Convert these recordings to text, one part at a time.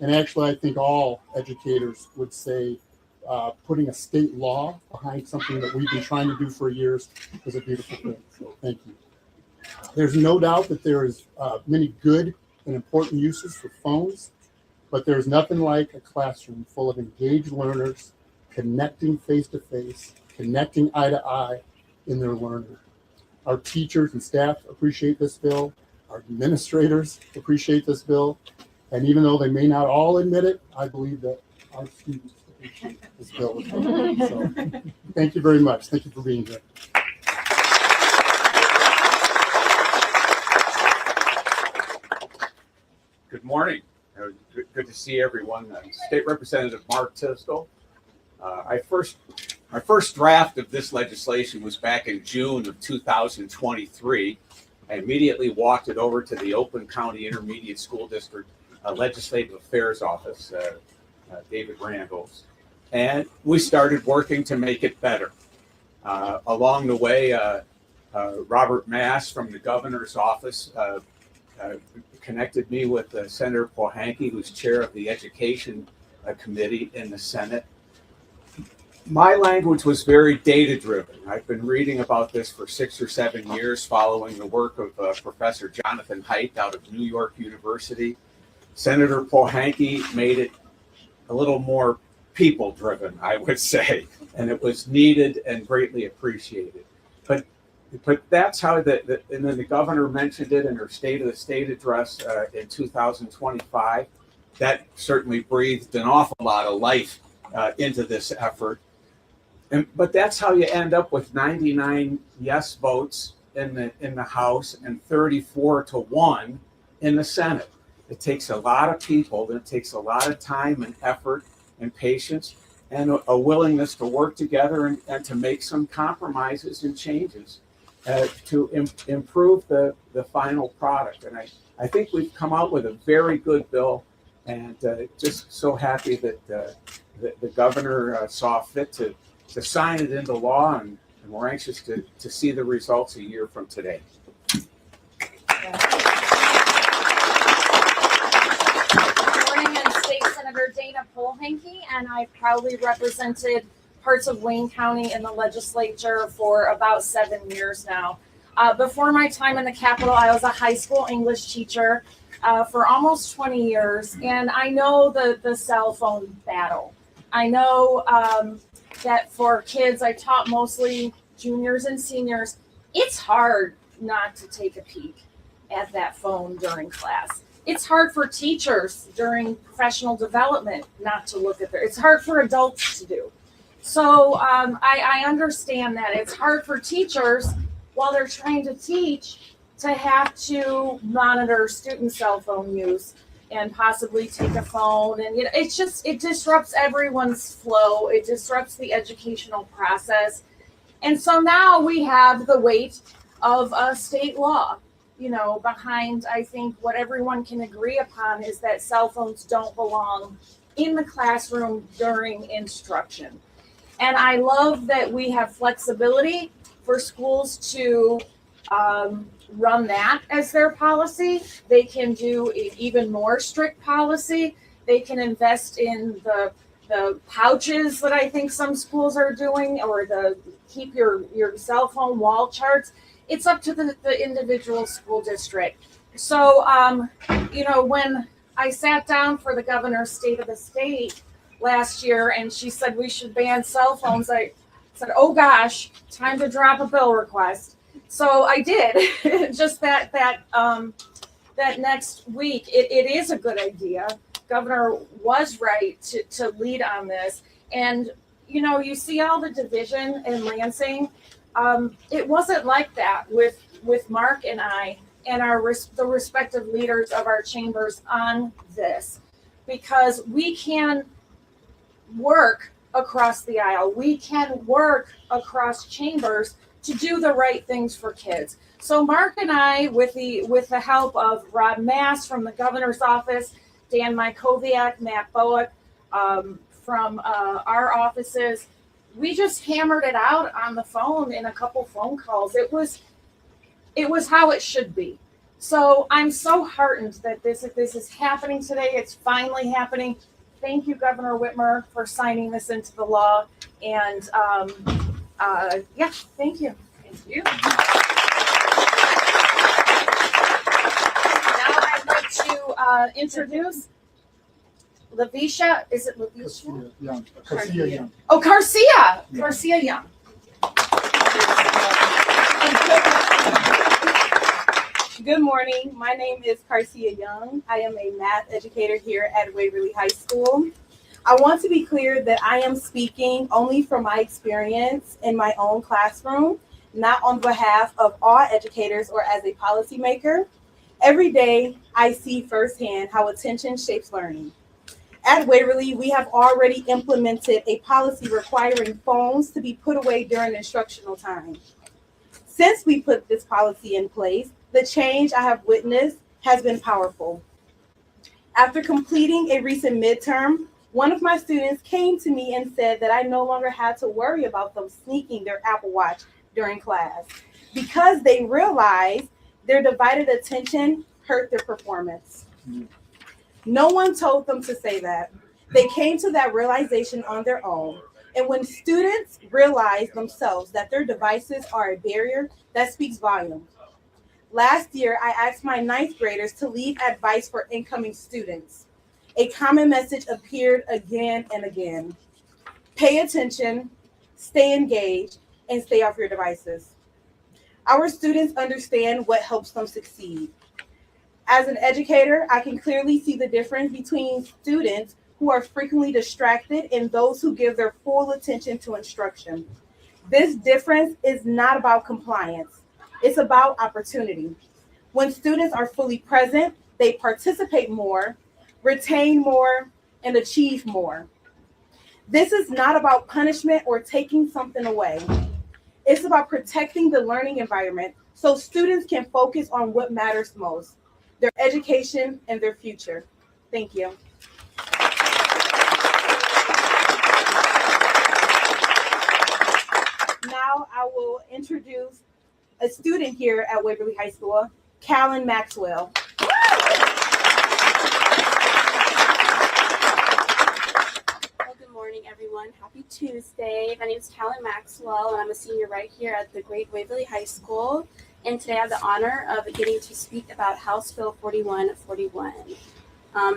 And actually, I think all educators would say putting a state law behind something that we've been trying to do for years is a beautiful thing. So thank you. There's no doubt that there is many good and important uses for phones, but there's nothing like a classroom full of engaged learners connecting face-to-face, connecting eye-to-eye in their learning. Our teachers and staff appreciate this bill. Our administrators appreciate this bill. And even though they may not all admit it, I believe that our students appreciate this bill as well. So thank you very much. Thank you for being here. Good morning. Good to see everyone. State Representative Mark Tisdall. My first draft of this legislation was back in June of 2023. I immediately walked it over to the Oakland County Intermediate School District Legislative Affairs Office, David Randall's, and we started working to make it better. Along the way, Robert Mass from the governor's office connected me with Senator Pohanke, who's chair of the Education Committee in the Senate. My language was very data-driven. I've been reading about this for 6 or 7 years, following the work of Professor Jonathan Haidt out of New York University. Senator Pohanke made it a little more people-driven, I would say, and it was needed and greatly appreciated. But that's how and then the governor mentioned it in her State of the State address in 2025. That certainly breathed an awful lot of life into this effort. But that's how you end up with 99 yes votes in the House and 34-1 in the Senate. It takes a lot of people, and it takes a lot of time and effort and patience and a willingness to work together and to make some compromises and changes to improve the final product. And I think we've come out with a very good bill, and just so happy that the governor saw fit to sign it into law, and we're anxious to see the results a year from today. Senator Dana Pohanke, and I've proudly represented parts of Wayne County in the legislature for about 7 years now. Before my time in the Capitol, I was a high school English teacher for almost 20 years, and I know the cell phone battle. I know that for kids, I taught mostly juniors and seniors, it's hard not to take a peek at that phone during class. It's hard for teachers during professional development not to look at it's hard for adults to do. So I understand that. It's hard for teachers while they're trying to teach to have to monitor student cell phone use and possibly take a phone. And it disrupts everyone's flow. It disrupts the educational process. And so now we have the weight of a state law. Behind, I think what everyone can agree upon is that cell phones don't belong in the classroom during instruction. And I love that we have flexibility for schools to run that as their policy. They can do even more strict policy. They can invest in the pouches that I think some schools are doing, or the keep your cell phone wall charts. It's up to the individual school district. So, when I sat down for the governor's State of the State last year and she said we should ban cell phones, I said, oh gosh, time to drop a bill request. So I did. Just that next week, it is a good idea. Governor was right to lead on this. And, you see all the division in Lansing. It wasn't like that with Mark and I and the respective leaders of our chambers on this, because we can work across the aisle. We can work across chambers to do the right things for kids. So Mark and I, with the help of Rob Mass from the governor's office, Dan Mykowiak, Matt Bowick from our offices, we just hammered it out on the phone in a couple phone calls. It was how it should be. So I'm so heartened that this is happening today. It's finally happening. Thank you, Governor Whitmer, for signing this into the law. And yeah, thank you. Thank you. Now I'd like to introduce Lavisha. Is it Lavisha? Garcia Young. Oh, Garcia. Yeah. Garcia Young. Good morning. My name is Garcia Young. I am a math educator here at Waverly High School. I want to be clear that I am speaking only from my experience in my own classroom, not on behalf of all educators or as a policymaker. Every day, I see firsthand how attention shapes learning. At Waverly, we have already implemented a policy requiring phones to be put away during instructional time. Since we put this policy in place, the change I have witnessed has been powerful. After completing a recent midterm, one of my students came to me and said that I no longer had to worry about them sneaking their Apple Watch during class because they realized their divided attention hurt their performance. No one told them to say that. They came to that realization on their own. And when students realize themselves that their devices are a barrier, that speaks volumes. Last year, I asked my ninth graders to leave advice for incoming students. A common message appeared again and again. Pay attention, stay engaged, and stay off your devices. Our students understand what helps them succeed. As an educator, I can clearly see the difference between students who are frequently distracted and those who give their full attention to instruction. This difference is not about compliance. It's about opportunity. When students are fully present, they participate more, retain more, and achieve more. This is not about punishment or taking something away. It's about protecting the learning environment so students can focus on what matters most, their education and their future. Thank you. Now I will introduce a student here at Waverly High School, Callan Maxwell. Well, good morning, everyone. Happy Tuesday. My name is Callan Maxwell, and I'm a senior right here at the great Waverly High School. And today I have the honor of getting to speak about House Bill 4141.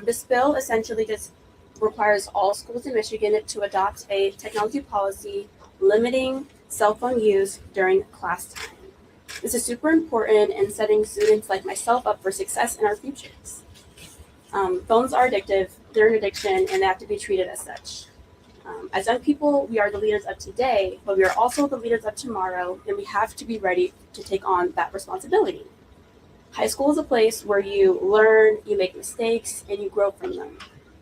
This bill essentially just requires all schools in Michigan to adopt a technology policy limiting cell phone use during class time. This is super important in setting students like myself up for success in our futures. Phones are addictive, they're an addiction, and they have to be treated as such. As young people, we are the leaders of today, but we are also the leaders of tomorrow, and we have to be ready to take on that responsibility. High school is a place where you learn, you make mistakes, and you grow from them.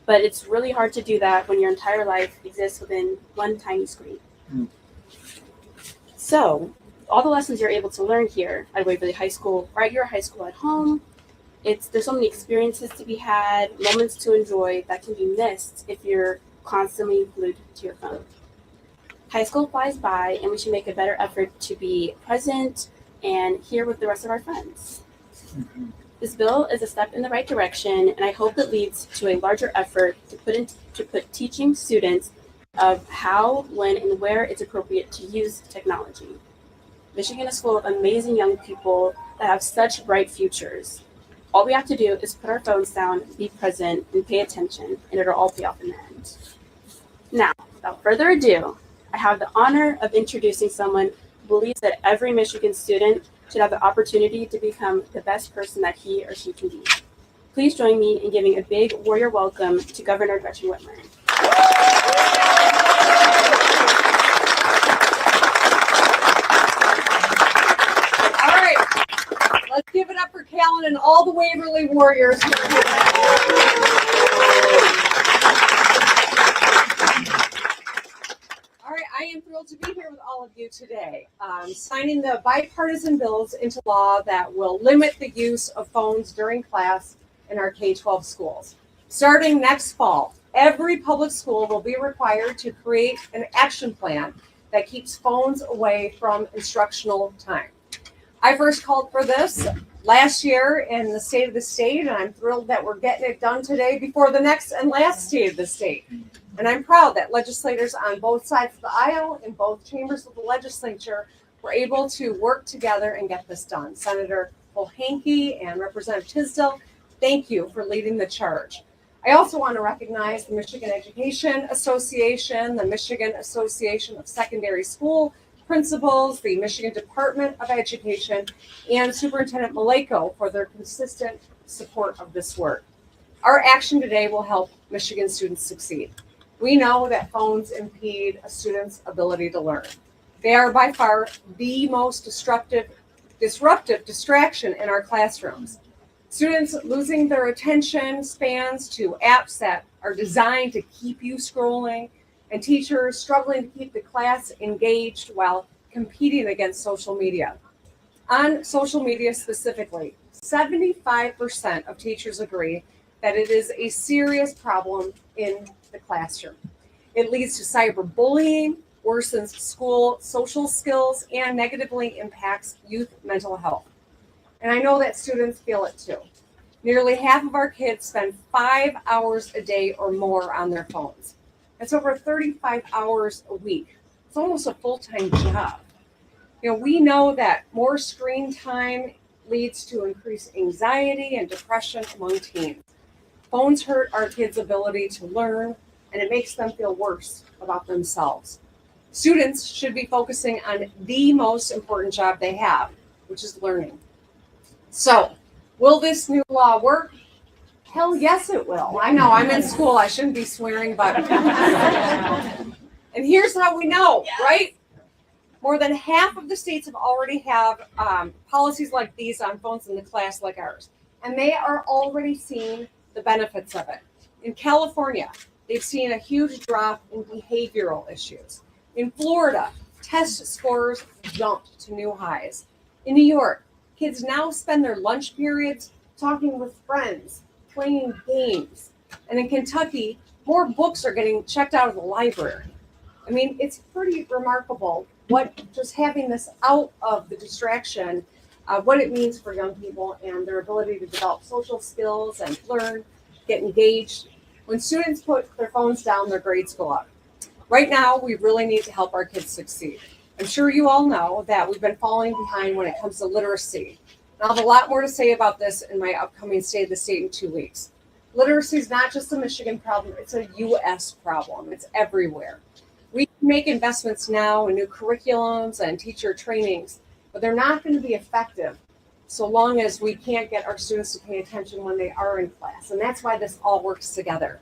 But it's really hard to do that when your entire life exists within one tiny screen. So, all the lessons you're able to learn here at Waverly High School or at your high school at home, there's so many experiences to be had, moments to enjoy that can be missed if you're constantly glued to your phone. High school flies by, and we should make a better effort to be present and here with the rest of our friends. This bill is a step in the right direction, and I hope it leads to a larger effort to put teaching students of how, when, and where it's appropriate to use technology. Michigan is full of amazing young people that have such bright futures. All we have to do is put our phones down, be present, and pay attention, and it'll all pay off in the end. Now, without further ado, I have the honor of introducing someone who believes that every Michigan student should have the opportunity to become the best person that he or she can be. Please join me in giving a big warrior welcome to Governor Gretchen Whitmer. All right, let's give it up for Callan and all the Waverly Warriors. All right, I am thrilled to be here with all of you today, signing the bipartisan bills into law that will limit the use of phones during class in our K-12 schools. Starting next fall, every public school will be required to create an action plan that keeps phones away from instructional time. I first called for this last year in the State of the State, and I'm thrilled that we're getting it done today before the next and last State of the State. And I'm proud that legislators on both sides of the aisle in both chambers of the legislature were able to work together and get this done. Senator Polhanke and Representative Tisdale, thank you for leading the charge. I also want to recognize the Michigan Education Association, the Michigan Association of Secondary School Principals, the Michigan Department of Education, and Superintendent Maleko for their consistent support of this work. Our action today will help Michigan students succeed. We know that phones impede a student's ability to learn. They are by far the most disruptive distraction in our classrooms. Students losing their attention spans to apps that are designed to keep you scrolling, and teachers struggling to keep the class engaged while competing against social media. On social media specifically, 75% of teachers agree that it is a serious problem in the classroom. It leads to cyberbullying, worsens school social skills, and negatively impacts youth mental health. And I know that students feel it too. Nearly half of our kids spend 5 hours a day or more on their phones. That's over 35 hours a week. It's almost a full-time job. We know that more screen time leads to increased anxiety and depression among teens. Phones hurt our kids' ability to learn, and it makes them feel worse about themselves. Students should be focusing on the most important job they have, which is learning. So, will this new law work? Hell yes, it will. I know, I'm in school. I shouldn't be swearing, but. And here's how we know, right? More than half of the states have already have policies like these on phones in the class like ours. And they are already seeing the benefits of it. In California, they've seen a huge drop in behavioral issues. In Florida, test scores jumped to new highs. In New York, kids now spend their lunch periods talking with friends, playing games. And in Kentucky, more books are getting checked out of the library. I mean, it's pretty remarkable what just having this out of the distraction, what it means for young people and their ability to develop social skills and learn, get engaged. When students put their phones down, their grades go up. Right now, we really need to help our kids succeed. I'm sure you all know that we've been falling behind when it comes to literacy. And I'll have a lot more to say about this in my upcoming State of the State in 2 weeks. Literacy is not just a Michigan problem, it's a U.S. problem. It's everywhere. We can make investments now in new curriculums and teacher trainings, but they're not going to be effective so long as we can't get our students to pay attention when they are in class. And that's why this all works together.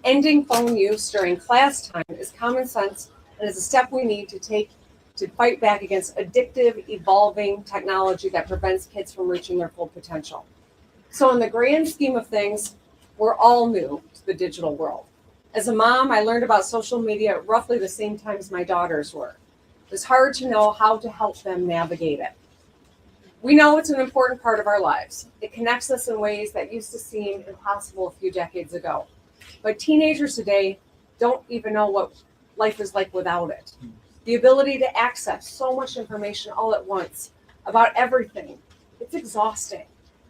Ending phone use during class time is common sense and is a step we need to take to fight back against addictive, evolving technology that prevents kids from reaching their full potential. So in the grand scheme of things, we're all new to the digital world. As a mom, I learned about social media at roughly the same time as my daughters were. It was hard to know how to help them navigate it. We know it's an important part of our lives. It connects us in ways that used to seem impossible a few decades ago. But teenagers today don't even know what life is like without it. The ability to access so much information all at once about everything, it's exhausting.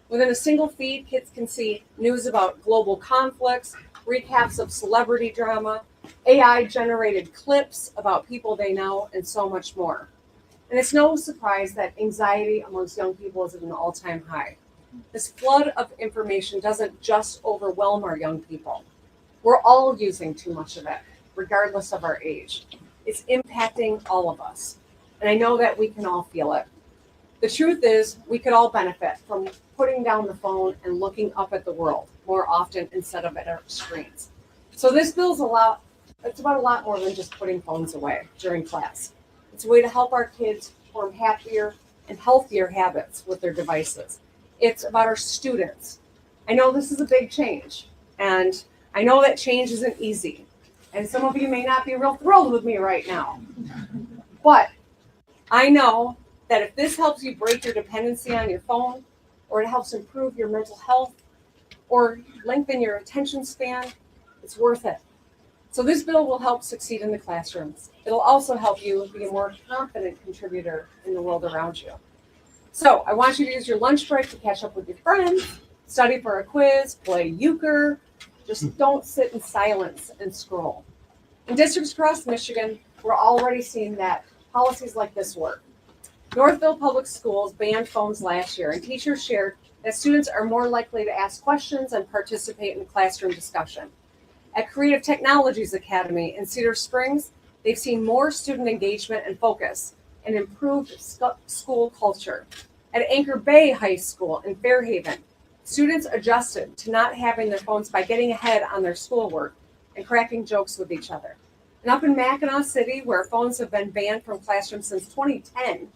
Within a single feed, kids can see news about global conflicts, recaps of celebrity drama, AI-generated clips about people they know, and so much more. And it's no surprise that anxiety amongst young people is at an all-time high. This flood of information doesn't just overwhelm our young people. We're all using too much of it, regardless of our age. It's impacting all of us. And I know that we can all feel it. The truth is, we could all benefit from putting down the phone and looking up at the world more often instead of at our screens. So this bill's it's about a lot more than just putting phones away during class. It's a way to help our kids form happier and healthier habits with their devices. It's about our students. I know this is a big change, and I know that change isn't easy. And some of you may not be real thrilled with me right now. But I know that if this helps you break your dependency on your phone, or it helps improve your mental health, or lengthen your attention span, it's worth it. So this bill will help succeed in the classrooms. It'll also help you be a more confident contributor in the world around you. So I want you to use your lunch break to catch up with your friends, study for a quiz, play euchre. Just don't sit in silence and scroll. In districts across Michigan, we're already seeing that policies like this work. Northville Public Schools banned phones last year, and teachers shared that students are more likely to ask questions and participate in classroom discussion. At Creative Technologies Academy in Cedar Springs, they've seen more student engagement and focus and improved school culture. At Anchor Bay High School in Fairhaven, students adjusted to not having their phones by getting ahead on their schoolwork and cracking jokes with each other. And up in Mackinac City, where phones have been banned from classrooms since 2010,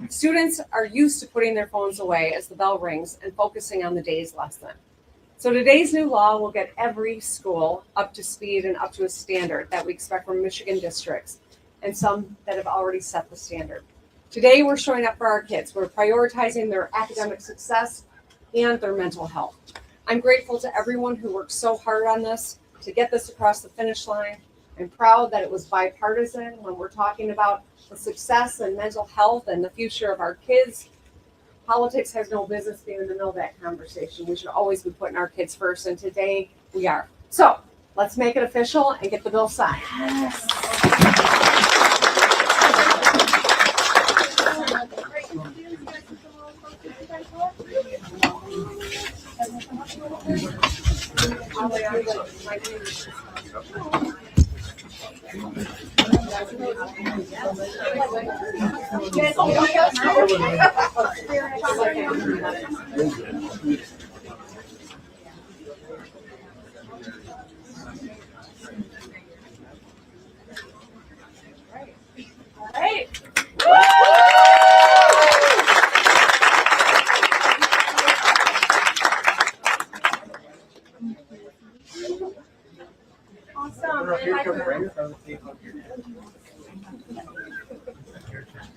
students are used to putting their phones away as the bell rings and focusing on the day's lesson. So today's new law will get every school up to speed and up to a standard that we expect from Michigan districts, and some that have already set the standard. Today, we're showing up for our kids. We're prioritizing their academic success and their mental health. I'm grateful to everyone who worked so hard on this to get this across the finish line. I'm proud that it was bipartisan when we're talking about the success and mental health and the future of our kids. Politics has no business being in the middle of that conversation. We should always be putting our kids first, and today we are. So let's make it official and get the bill signed. Yes.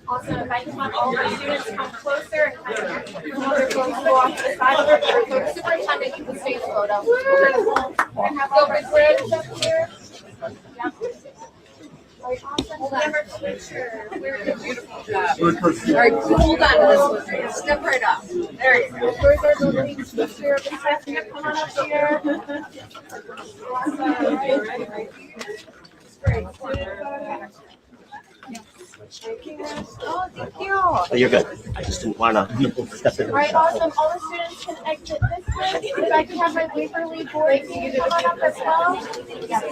Awesome. If I can have all my students come closer and kind of their phones go off to the side. Superintendent, you can stay in the photo. We're going to have all our students up here. Yep. Right, awesome. Hold on. Our teacher. Beautiful job. All right, hold on to this one. Step right up. There you go. Where's our little teacher? Come on up here. Awesome. Great. Thank you. Oh, thank you. Oh, you're good. I just didn't want to step in. All right, awesome. All the students can exit this way. If I can have my Waverly boys come on up as well. Yes.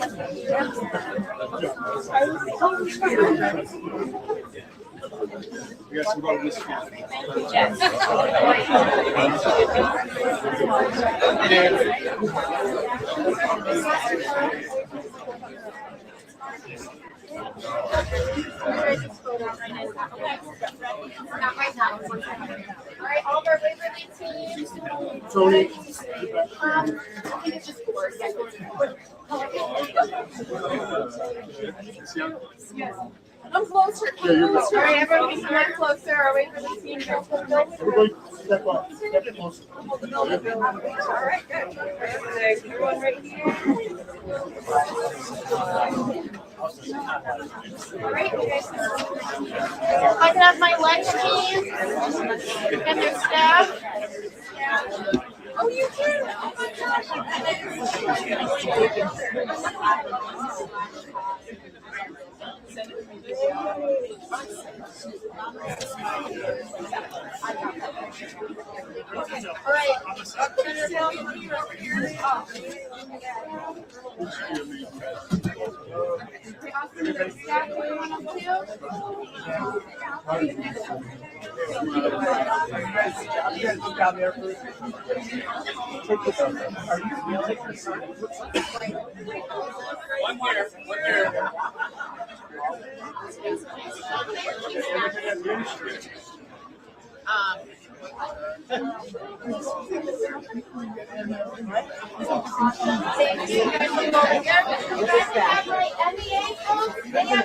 Not right now. All right, all of our Waverly teams. Tony. I think it's just four. Yes. Come closer. Come closer. All right, everyone, we come closer. Our Waverly team. Everybody step up. Step closer. All right, good. Everyone right here. All right, you guys. I can have my lunch team and their staff. Oh, you can? Oh my gosh. All right. Thank you. You guys can go over here. You guys have my MEA folks. They have